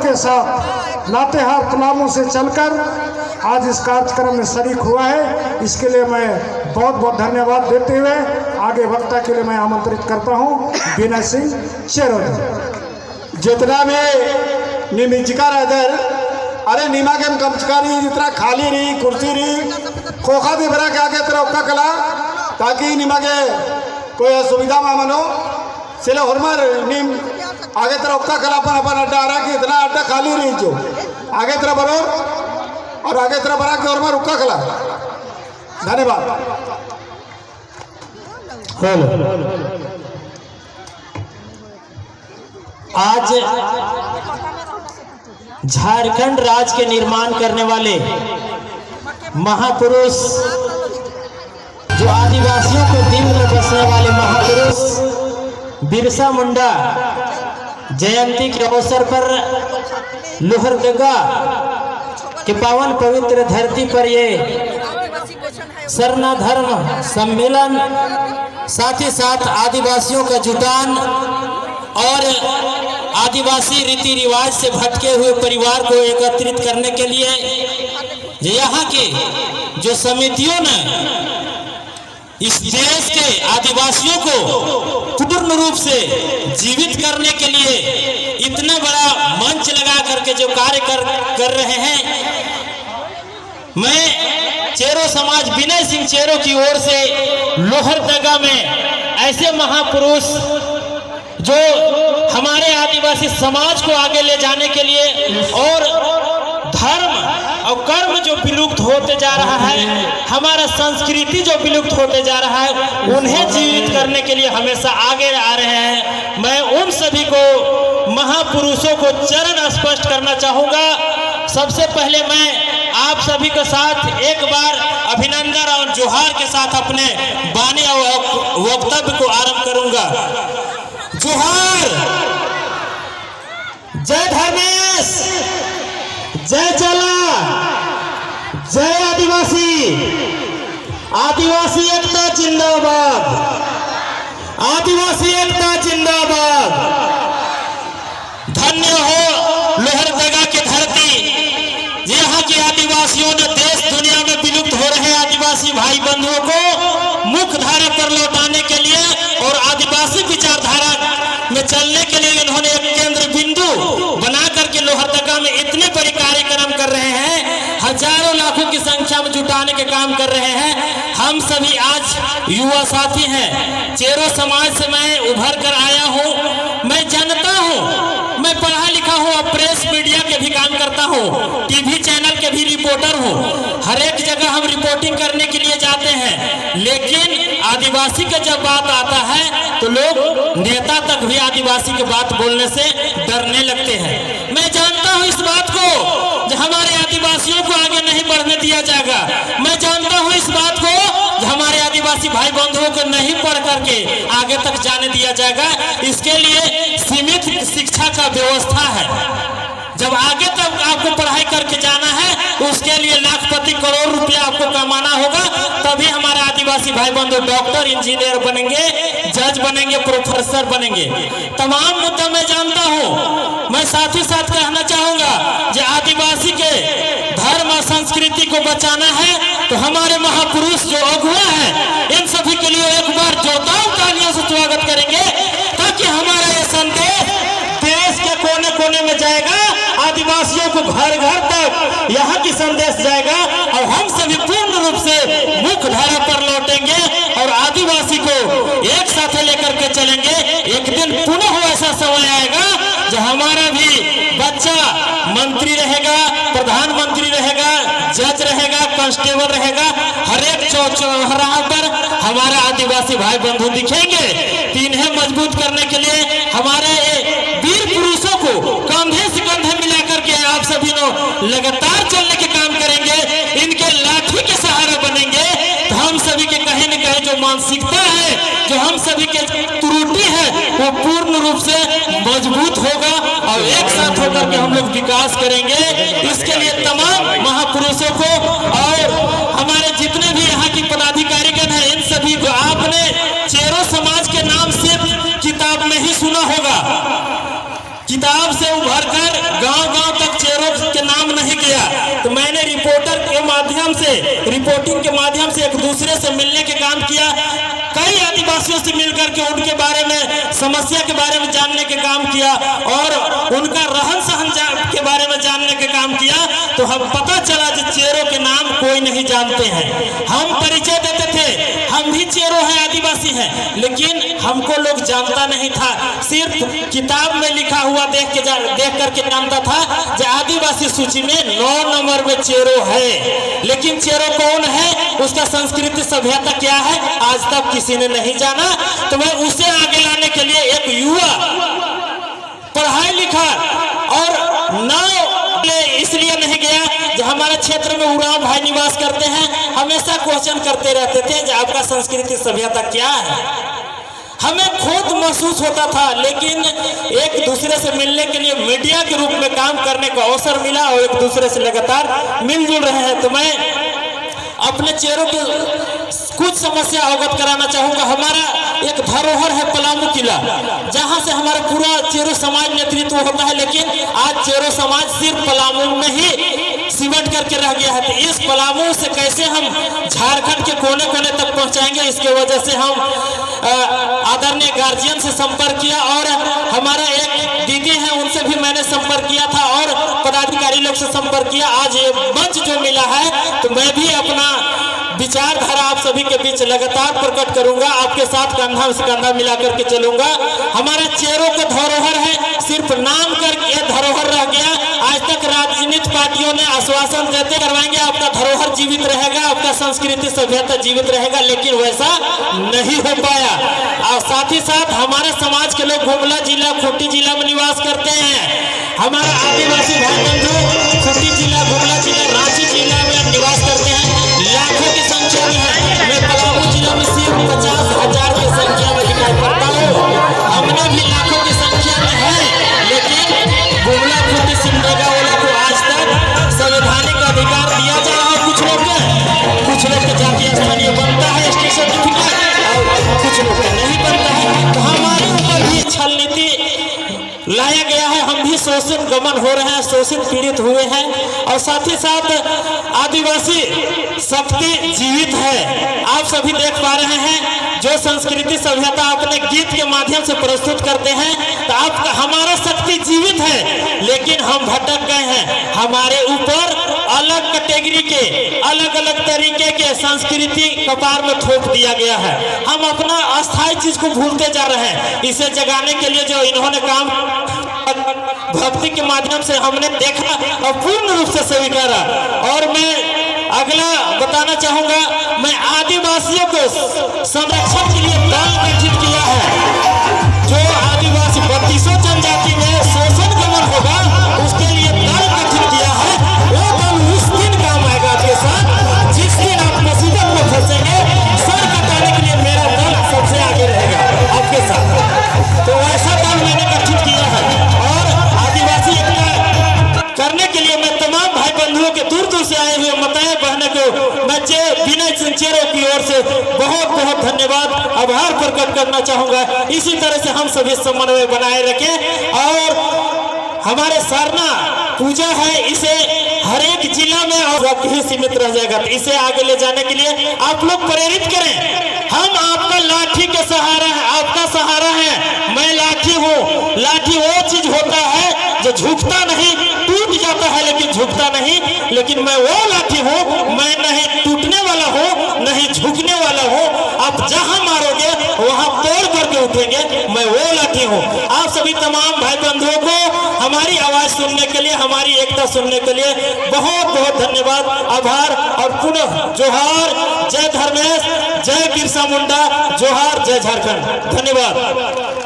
के साथ लातेहार तलाबों से चलकर आज इस कार्यक्रम में शरीक हुआ है। इसके लिए मैं बहुत बहुत धन्यवाद देते हुए आगे वक्ता के लिए मैं आमंत्रित करता हूँ विनय सिंह चेरोदी। जितना भी निमिचका इधर अरे नीमा के कमचकारी जितना खाली रही कुर्सी रही खोखा भी भरा के आगे तेरा उपका कला ताकि नीमा के कोई असुविधा में मनो सिले हरमर नीम आगे तेरा उपका कला अपन अड्डा आ रहा कि इतना अड्डा खाली रही जो आगे तेरा बनो और आगे तेरा बना के हरमर उपका कला। धन्यवाद। आज झारखंड राज्य के निर्माण करने वाले महापुरुष जो आदिवासियों को दिल में बसने वाले महापुरुष बिरसा मुंडा जयंती के अवसर पर लोहरदगा के पावन पवित्र धरती पर ये सरना धर्म सम्मेलन साथ ही साथ आदिवासियों का जुटान और आदिवासी रीति रिवाज से भटके हुए परिवार को एकत्रित करने के लिए यहाँ के जो समितियों ने इस देश के आदिवासियों को पूर्ण रूप से जीवित करने के लिए इतना बड़ा मंच लगा करके जो कार्य कर रहे हैं, मैं चेरो समाज विनय सिंह चेरो की ओर से लोहरदगा में ऐसे महापुरुष जो हमारे आदिवासी समाज को आगे ले जाने के लिए और धर्म और कर्म जो विलुप्त होते जा रहा है, हमारा संस्कृति जो विलुप्त होते जा रहा है, उन्हें जीवित करने के लिए हमेशा आगे आ रहे हैं। मैं उन सभी को महापुरुषों को चरण स्पष्ट करना चाहूँगा। सबसे पहले मैं आप सभी के साथ एक बार अभिनंदन और जोहार के साथ अपने वाणी और वक्तव्य को आरंभ करूँगा। जोहार, जय धर्मेश, जय चला, जय आदिवासी, आदिवासी एकता जिंदाबाद, आदिवासी एकता जिंदाबाद। धन्य हो लोहरदगा की धरती, यहाँ के आदिवासियों ने देश दुनिया में विलुप्त हो रहे आदिवासी भाई बंधुओं को मुख्य धारा पर लौटाने के लिए और आदिवासी विचारधारा में चलने के लिए इन्होंने एक केंद्र बिंदु बना करके लोहरदगा में इतने बड़े कार्यक्रम कर रहे हैं, हजारों लाखों की संख्या में जुटाने के काम कर रहे हैं। हम सभी आज युवा साथी हैं। चेरो समाज से मैं उभर कर आया हूँ। मैं जानता हूँ, मैं पढ़ा लिखा हूँ और प्रेस मीडिया के भी काम करता हूँ, टीवी चैनल के भी रिपोर्टर हूँ। हर एक जगह हम रिपोर्टिंग करने के लिए जाते हैं, लेकिन आदिवासी का जब बात आता है तो लोग नेता तक भी आदिवासी की बात बोलने से डरने लगते हैं। मैं जानता हूँ इस बात को, जो हमारे आदिवासियों को आगे नहीं बढ़ने दिया जाएगा। मैं जानता हूँ इस बात को, जो हमारे आदिवासी भाई बंधुओं को नहीं पढ़ करके आगे तक जाने दिया जाएगा। इसके लिए सीमित शिक्षा का व्यवस्था है। जब आगे तक आपको पढ़ाई करके जाना है, उसके लिए लाखपति करोड़ रुपया आपको कमाना होगा, तभी हमारे आदिवासी भाई बंधु डॉक्टर, इंजीनियर बनेंगे, जज बनेंगे, प्रोफेसर बनेंगे। तमाम मुद्दा मैं जानता हूँ। मैं साथ ही साथ कहना चाहूंगा, जो आदिवासी के धर्म और संस्कृति को बचाना है तो हमारे महापुरुष जो अगुआ है, इन सभी के लिए एक बार जोरदार तालियों से स्वागत करेंगे, ताकि हमारा ये संदेश देश के कोने कोने में जाएगा, आदिवासियों को घर घर तक यहाँ की संदेश जाएगा और हम सभी पूर्ण रूप से मुख्य धारा पर लौटेंगे और आदिवासी को एक साथ लेकर के चलेंगे। एक दिन पुनः ऐसा समय आएगा जो हमारा भी बच्चा मंत्री रहेगा, प्रधानमंत्री रहेगा, जज रहेगा, कांस्टेबल रहेगा। हर एक चौराहा पर हमारे आदिवासी भाई बंधु दिखेंगे। इन्हें मजबूत करने के लिए हमारे वीर पुरुषों को कंधे से कंधे मिला करके आप सभी लोग लगातार चलने के काम करेंगे, इनके लाठी के सहारा बनेंगे। तो हम सभी के कहीं न कहीं जो मानसिकता है, जो हम सभी के त्रुटि है, वो पूर्ण रूप से मजबूत होगा और एक साथ होकर के हम लोग विकास करेंगे। इसके लिए तमाम महापुरुषों को और हमारे जितने भी यहाँ की पदाधिकारीगण हैं, इन सभी को आपने चेरो समाज के नाम से किताब में ही सुना होगा। किताब से उभर कर गांव रिपोर्टिंग के माध्यम से एक दूसरे से मिलने के काम किया। कई आदिवासियों से मिलकर के उनके बारे में, समस्या के बारे में जानने के काम किया और उनका रहन सहन के बारे में जानने के काम किया। तो हम पता चला कि चेरों के नाम कोई नहीं जानते हैं। हम परिचय देते थे हम भी चेरो हैं, आदिवासी हैं, लेकिन हमको लोग जानता नहीं था। सिर्फ किताब में लिखा हुआ देख करके जानता था जो आदिवासी सूची में 9 नंबर में चेरो है। लेकिन चेरो कौन है, उसका संस्कृति सभ्यता क्या है, आज तक किसी ने नहीं जाना। तो मैं उसे आगे लाने के लिए एक युवा पढ़ाई लिखा और नाव इसलिए नहीं गया जो हमारे क्षेत्र में उरांव भाई निवास करते हैं, हमेशा क्वेश्चन करते रहते थे जो आपका संस्कृति सभ्यता क्या है। हमें खुद महसूस होता था, लेकिन एक दूसरे से मिलने के लिए मीडिया के रूप में काम करने का अवसर मिला और एक दूसरे से लगातार मिलजुल रहे हैं। तो मैं अपने चेहरों की कुछ समस्या अवगत कराना चाहूंगा। हमारा एक धरोहर है पलामू किला, जहां से हमारा पूरा चेरो समाज नेतृत्व होता है, लेकिन आज चेरो समाज सिर्फ पलामू में ही सिमट करके रह गया है। तो इस पलामू से कैसे हम झारखंड के कोने कोने तक पहुंचाएंगे, इसके वजह से हम आदरणीय गार्जियन से संपर्क किया और हमारा एक दीदी है उनसे भी मैंने संपर्क किया था और पदाधिकारी लोग से संपर्क किया। आज ये मंच जो मिला है, तो मैं भी अपना विचारधारा आप सभी के बीच लगातार प्रकट करूंगा, आपके साथ कंधा से कंधा मिलाकर के चलूंगा। हमारा चेहरों का धरोहर है, सिर्फ नाम करके धरोहर रह गया। आज तक राजनीतिक पार्टियों ने आश्वासन देते करवाएंगे आपका धरोहर जीवित रहेगा, आपका संस्कृति सभ्यता जीवित रहेगा, लेकिन वैसा नहीं हो पाया। और साथ ही साथ हमारे समाज के लोग गुमला जिला, खूंटी जिला में निवास करते हैं। हमारा आदिवासी भाई बंधु खूंटी जिला, गुमला जिला, रांची जिला में निवास करते हैं, लाखों की संख्या में है। मैं पलामू जिला में सिर्फ 50,000 की संख्या में दिखाई पड़ता हूँ। हमने भी लाखों की संख्या में है, लेकिन गुमला खूंटी सिमडेगा वाला को आज तक संवैधानिक अधिकार दिया जा रहा है। कुछ लोग के जातीय स्थानीय बनता है स्टेशन और कुछ लोग का नहीं बनता है। तो हमारे ऊपर भी छल नीति लाया गया है, हम भी शोषित गमन हो रहे हैं, शोषित पीड़ित हुए हैं। और साथ ही साथ आदिवासी शक्ति जीवित है, आप सभी देख पा रहे हैं। जो संस्कृति सभ्यता अपने गीत के माध्यम से प्रस्तुत करते हैं, तो आपका हमारा शक्ति जीवित है, लेकिन हम भटक गए हैं। हमारे ऊपर अलग कैटेगरी के, अलग अलग तरीके के संस्कृति कपार में थोप दिया गया है। हम अपना अस्थायी चीज को भूलते जा रहे हैं। इसे जगाने के लिए जो इन्होंने काम भक्ति के माध्यम से हमने देखा और पूर्ण रूप से स्वीकारा। और मैं अगला बताना चाहूंगा, मैं आदिवासियों को संरक्षण के लिए दल गठित किया है। जो आदिवासी 32 जनजाति में शोषण गमन होगा, उसके लिए दल गठित किया है। वो दल उस दिन काम आएगा आपके साथ, जिस दिन आप मुसीबत में फंसेंगे। सर कटाने के लिए मेरा दल सबसे आगे रहेगा आपके साथ। तो ऐसा दल मैंने गठित किया है और आदिवासी एकता करने के लिए मैं तमाम भाई बंधुओं के दूर दूर से आए हुए माताएं बहनों को मैं विनय चेरों की ओर से बहुत बहुत धन्यवाद, आभार प्रकट करना चाहूंगा। इसी तरह से हम सभी समन्वय बनाए रखें और हमारे सरना पूजा है, इसे हर एक जिला में और ही सीमित रह जाएगा। तो इसे आगे ले जाने के लिए आप लोग प्रेरित करें। हम आपका लाठी के सहारा है, आपका सहारा है। मैं लाठी हूँ। लाठी वो चीज होता है जो झुकता नहीं, टूट जाता है लेकिन झुकता नहीं। लेकिन मैं वो लाठी हूँ, मैं नहीं टूटने वाला हूँ, नहीं झुकने वाला हूँ। आप जहां मारोगे वहां तोड़ करके उठेंगे, मैं वो लाठी हूँ। आप सभी तमाम भाई बंधुओं को हमारी आवाज सुनने के लिए, हमारी एकता सुनने के लिए बहुत बहुत धन्यवाद, आभार और पुनः जोहार। जय धर्मेश, जय बिरसा मुंडा, जोहार, जय झारखंड। धन्यवाद।